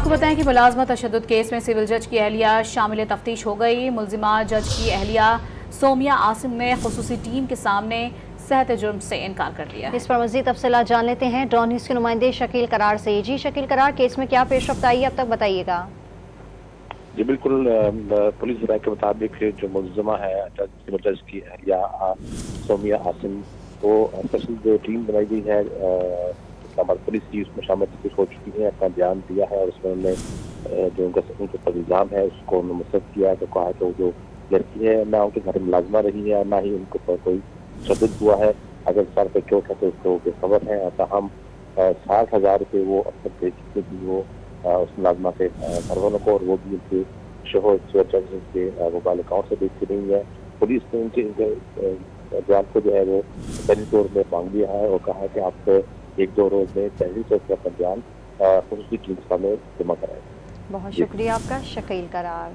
आपको बताएं कि मुलाजमत तशद्दुद केस में सिविल जज की अहलिया शामिल तफ्तीश हो गई। मुलजिमा जज की अहलिया सोमिया आसिम ने खुसूसी टीम के सामने सहत जुर्म से इनकार कर दिया। इस पर मज़ीद तफसीलात जान लेते हैं डॉन न्यूज़ के नुमाइंदे शकील करार से। जी शकील करार, केस में क्या पेशरफ्त आई है अब तक बताइएगा। जी बिल्कुल, पुलिस राय के मुताबिक जो मुलजिमा है सिविल जज की अहलिया सोमिया आसिम को स्पेशल जो टीम बनाई गई है पुलिस की, उसमें शामिल हो चुकी है, अपना बयान दिया है और उसमें उन्होंने जो उनके पर इल्ज़ाम है उसको मुस्तरद किया है। तो कहा है कि जो लड़की है ना उनके घर में मुलाजमा रही है ना ही उनको पर कोई तशद्दुद हुआ है। अगर सर पे चोट है तो उसको बेखबर है। तहम 60,000 रुपये वो अब तक दे चुके थी वो उस मुलाजमा से घर वालों को, और वो भी उनके शोहर जज के मोबाइल अकाउंट से बेचती रही है। पुलिस ने उनके बयान को जो है वो पहली तौर में मांग लिया है और कहा है कि आप 1-2 रोज में पहली तौर पर अपना बयान खुसूसी टीम के सामने जमा कराएं। बहुत शुक्रिया आपका शकील करार।